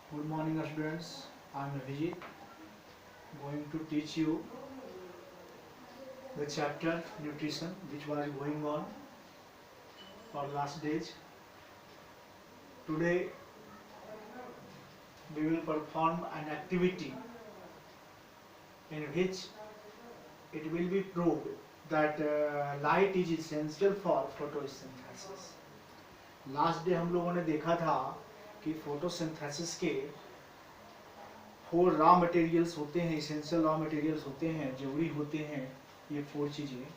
Good morning students, I am Abhijit going to teach you the chapter nutrition which was going on for last days. Today we will perform an activity in which it will be proved that light is essential for photosynthesis. Last day हम लोगों ने देखा था कि photosynthesis के 4 raw materials होते हैं, essential raw materials होते हैं, जरूरी होते हैं ये 4 चीज़ें,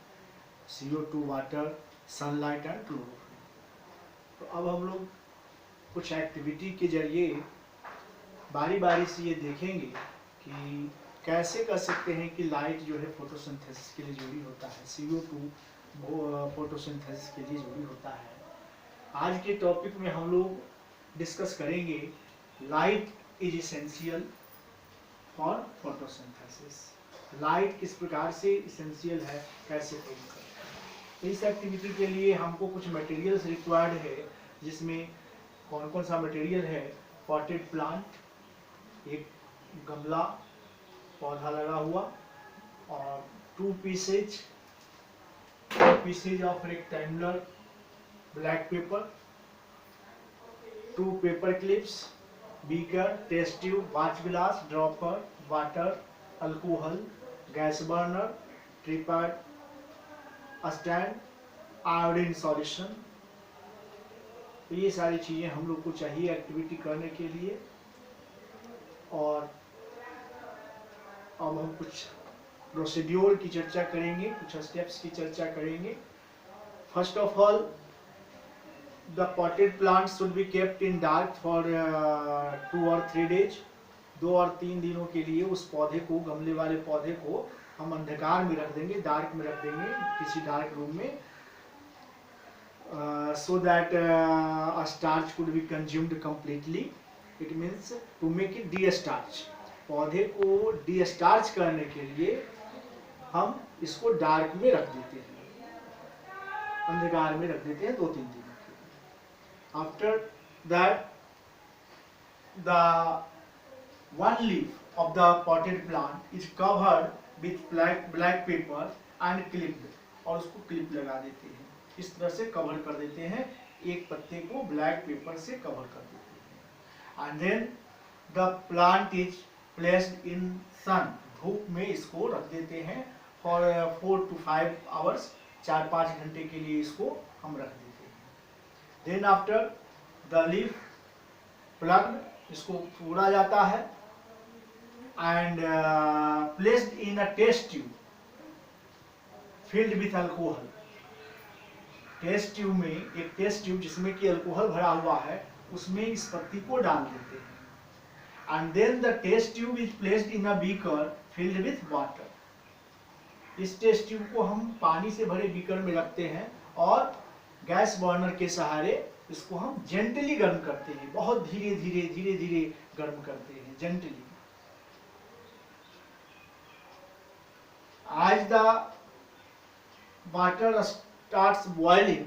CO2, water, sunlight and chlorophyll. तो अब हम लोग कुछ एक्टिविटी के जरिए बारी बारी से ये देखेंगे कि कैसे कर सकते हैं कि लाइट जो है फोटोसिंथेसिस के लिए जरूरी होता है, CO2 फोटोसिंथेसिस के लिए जरूरी होता है। आज के टॉपिक में हम लोग डिस्कस करेंगे light is essential for photosynthesis. Light किस प्रकार से इसेंशियल है, कैसे प्रूव करते हैं। इस एक्टिविटी के लिए हमको कुछ मटेरियल्स रिक्वायर्ड है, जिसमें कौन कौन सा मटेरियल है। पॉटेड प्लांट, एक गमला पौधा लगा हुआ, और 2 pieces of rectangular black paper, 2 paper clips, beaker, test tube, watch glass, dropper, water, alcohol, gas burner, tripod stand, iodine solution. तो ये सारी चीजें हम लोग को चाहिए एक्टिविटी करने के लिए। और अब हम कुछ प्रोसीड्योर की चर्चा करेंगे, कुछ स्टेप्स की चर्चा करेंगे। First of all, the potted plants should be kept in dark for 2 or 3 days। 2 और 3 दिनों के लिए उस पौधे को, गमले वाले पौधे को हम अंधकार में रख देंगे, डार्क में रख देंगे, किसी डार्क रूम में, so that a starch could be consumed completely। It means to make it de-starch। पौधे को de-starch करने के लिए हम इसको डार्क में रख देते हैं, अंधकार में रख देते हैं 2-3 दिन। After that, the one leaf of the potted plant is covered with black paper and clipped, और उसको क्लिप लगा देते हैं। इस तरह से कवर कर देते हैं, एक पत्ते को ब्लैक पेपर से कवर कर देते हैं। And then the plant is placed in sun। धूप में इसको रख देते हैं for 4 to 5 hours। 4-5 घंटे के लिए इसको हम रख देते हैं। Then after the leaf plucked, इसको तोड़ा जाता है, and placed in a test tube filled with alcohol। Test tube में, एक टेस्ट ट्यूब जिसमें कि अल्कोहल भरा हुआ है, उसमें इस पत्ती को डाल देते हैं। and then the test tube is placed in a beaker filled with water। इस टेस्ट ट्यूब को हम पानी से भरे बीकर में रखते हैं, और गैस बर्नर के सहारे इसको हम जेंटली गर्म करते हैं, बहुत धीरे धीरे गर्म करते हैं, जेंटली। आज द वाटर स्टार्ट्स बॉइलिंग,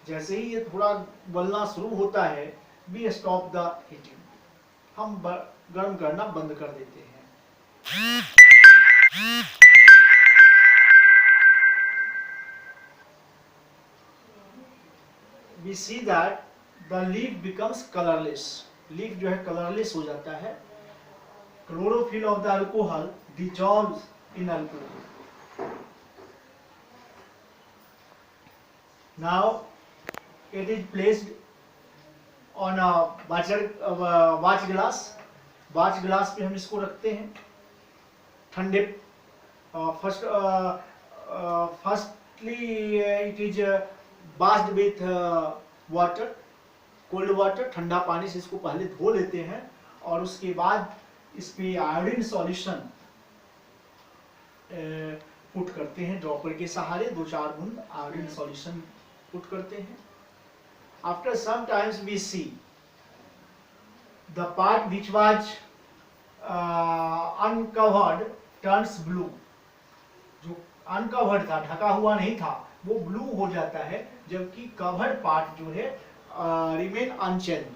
जैसे ही ये थोड़ा उबलना शुरू होता है, वी स्टॉप द हीटिंग, हम गर्म करना बंद कर देते हैं। We see that the leaf becomes colorless। Leaf जो है कलरलेस हो जाता है। Chlorophyll of the alcohol dissolves in alcohol। Now it is placed on a watch glass। watch glass पे हम इसको रखते हैं ठंडे। firstly it is washed with water, cold water, ठंडा पानी से इसको पहले धो लेते हैं, और उसके बाद इस पे आयोडीन सॉल्यूशन पुट करते हैं, ड्रॉपर के सहारे 2-4 बूंद आयोडीन सॉल्यूशन पुट करते हैं। After some times we see the part which was uncovered turns blue. जो अनकवर्ड था, ढका हुआ नहीं था, वो ब्लू हो जाता है, जबकि कवर्ड पार्ट जो है रिमेन अनचेंज,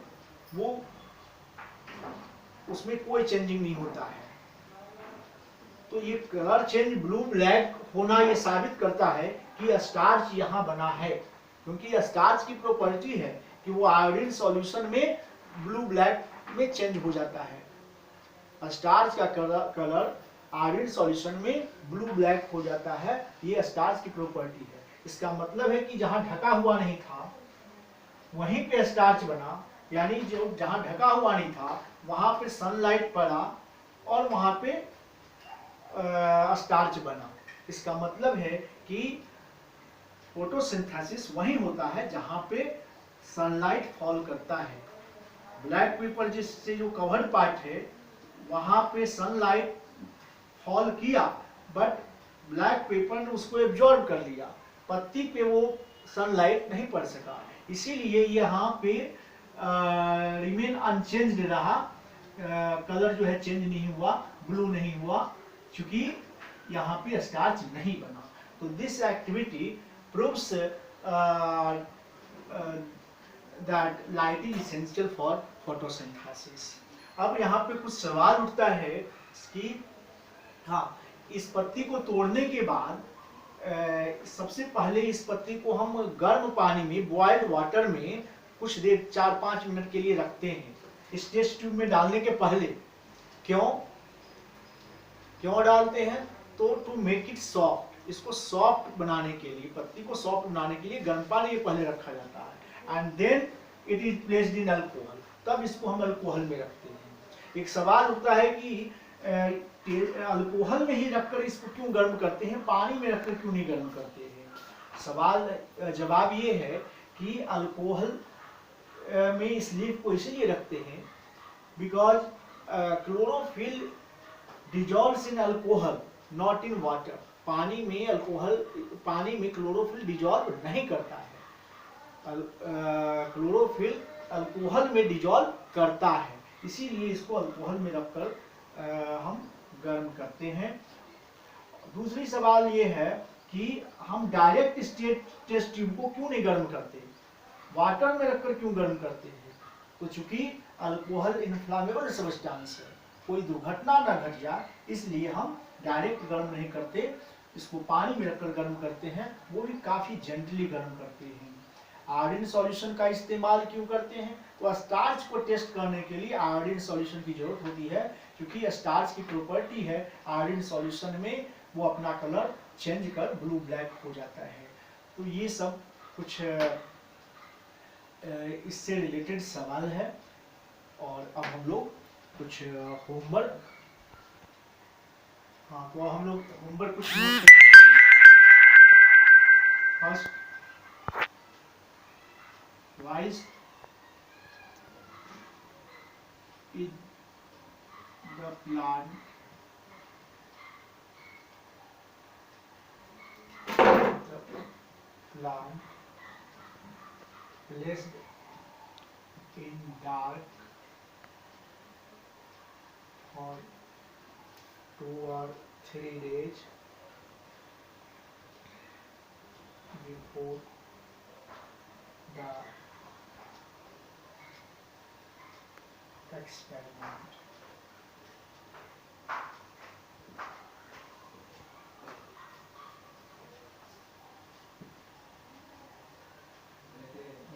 वो उसमें कोई चेंजिंग नहीं होता है। तो ये कलर चेंज ब्लू ब्लैक होना ये साबित करता है कि स्टार्च यहाँ बना है, क्योंकि स्टार्च की प्रॉपर्टी है कि वो आयोडीन सॉल्यूशन में ब्लू ब्लैक में चेंज हो जाता है। स्टार्च का कलर आयोडीन सॉल्यूशन में ब्लू ब्लैक हो जाता है, ये स्टार्च की प्रॉपर्टी है। इसका मतलब है कि जहां ढका हुआ नहीं था वहीं पे स्टार्च बना, यानी जो जहां ढका हुआ नहीं था वहां पे सनलाइट पड़ा और वहां पे स्टार्च बना। इसका मतलब है कि फोटोसिंथेसिस वहीं होता है जहां पे सनलाइट फॉल करता है। ब्लैक पेपर जिससे जो कवर्ड पार्ट है वहां पे सनलाइट फॉल किया, बट ब्लैक पेपर ने उसको एब्जॉर्ब कर लिया, पत्ती पे वो सनलाइट नहीं पड़ सका, इसीलिए यहाँ पे रिमेन अनचेंज्ड रहा, कलर जो है चेंज नहीं हुआ, ब्लू नहीं हुआ, क्योंकि यहाँ पे स्टार्च नहीं बना। तो this activity proves that light is essential for photosynthesis. अब यहाँ पे कुछ सवाल उठता है कि हाँ, इस पत्ती को तोड़ने के बाद सबसे पहले इस पत्ती को हम गर्म पानी में, बॉइल्ड वाटर में कुछ देर 4-5 मिनट के लिए रखते हैं इस टेस्ट ट्यूब में डालने के पहले। क्यों डालते हैं? तो टू मेक इट सॉफ्ट, इसको सॉफ्ट बनाने के लिए, पत्ती को सॉफ्ट बनाने के लिए गर्म पानी में पहले रखा जाता है, and then it is placed in alcohol, तब इसको हम अल्कोहल में रखते हैं। एक सवाल उठता है कि अल्कोहल में ही रखकर इसको क्यों गर्म करते हैं, पानी में रखकर क्यों नहीं गर्म करते हैं? जवाब ये है कि अल्कोहल में इस लीफ को इसलिए रखते हैं because chlorophyll dissolves in alcohol not in water. पानी में क्लोरोफिल डिजॉल्व नहीं करता है, क्लोरोफिल अल्कोहल में डिजॉल्व करता है, इसीलिए इसको अल्कोहल में रखकर हम गर्म करते हैं। दूसरी सवाल ये है कि हम डायरेक्ट टेस्ट ट्यूब को क्यों नहीं गर्म करते, वाटर में रखकर क्यों गर्म करते हैं? तो चूंकि अल्कोहल इन्फ्लामेबल सब्सटेंस है, कोई दुर्घटना ना घट जाए, इसलिए हम डायरेक्ट गर्म नहीं करते, इसको पानी में रखकर गर्म करते हैं, वो भी काफी जेंटली गर्म करते हैं। आयोडीन सॉल्यूशन का इस्तेमाल क्यों करते हैं? तो स्टार्च को टेस्ट करने के लिए आयोडीन सॉल्यूशन की जरूरत होती है, क्योंकि स्टार्च की प्रॉपर्टी है आयोडीन सॉल्यूशन में वो अपना कलर चेंज कर ब्लू ब्लैक हो जाता है। तो ये सब कुछ इससे रिलेटेड सवाल है। और अब हम लोग कुछ होमवर्क, हाँ तो हम लोग होमवर्क कुछ first, why is the plant placed in dark for 2 or 3 days before the experiment?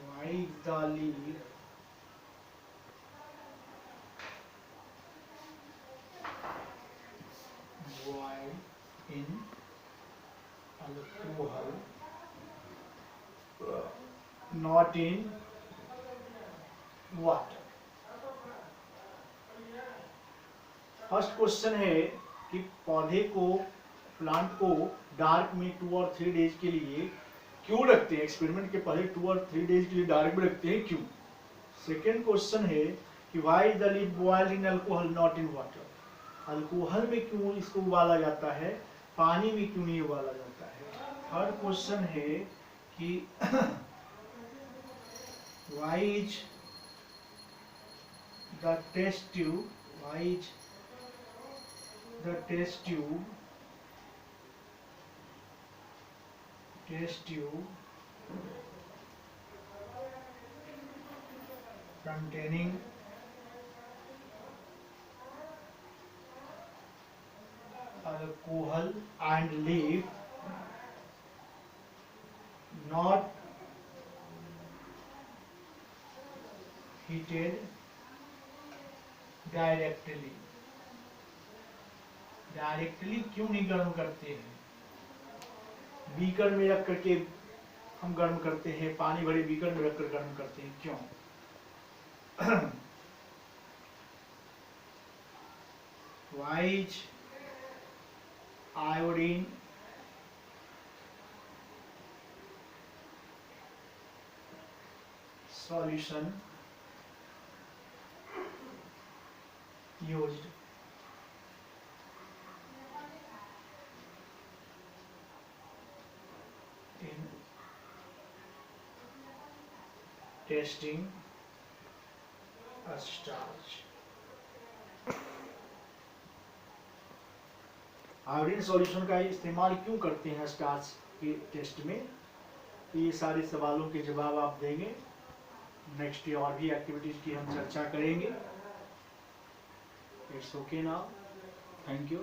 Why the leaf boiled in alcohol, not in water? First question है कि पौधे को, प्लांट को डार्क में 2 और 3 डेज के लिए क्यों रखते हैं, एक्सपेरिमेंट के पहले 2 और 3 डेज के लिए डार्क में रखते हैं, क्यों? सेकेंड क्वेश्चन है कि why the leaf boiled in alcohol not in water, alcohol में क्यों इसको उबाला जाता है, पानी में क्यों नहीं उबाला जाता है? थर्ड क्वेश्चन है कि why is the test tube, why is the test tube containing alcohol and leaf not heated directly. Directly क्यों नहीं गर्म करते हैं? बीकर में रख करके हम गर्म करते हैं, पानी भरे बीकर में रखकर गर्म करते हैं, क्यों? White iodine solution used in testing a starch। Iodine solution का इस्तेमाल क्यों करते हैं स्टार्च के टेस्ट में? ये सारे सवालों के जवाब आप देंगे। नेक्स्ट और भी एक्टिविटीज की हम चर्चा करेंगे। It's okay now, thank you.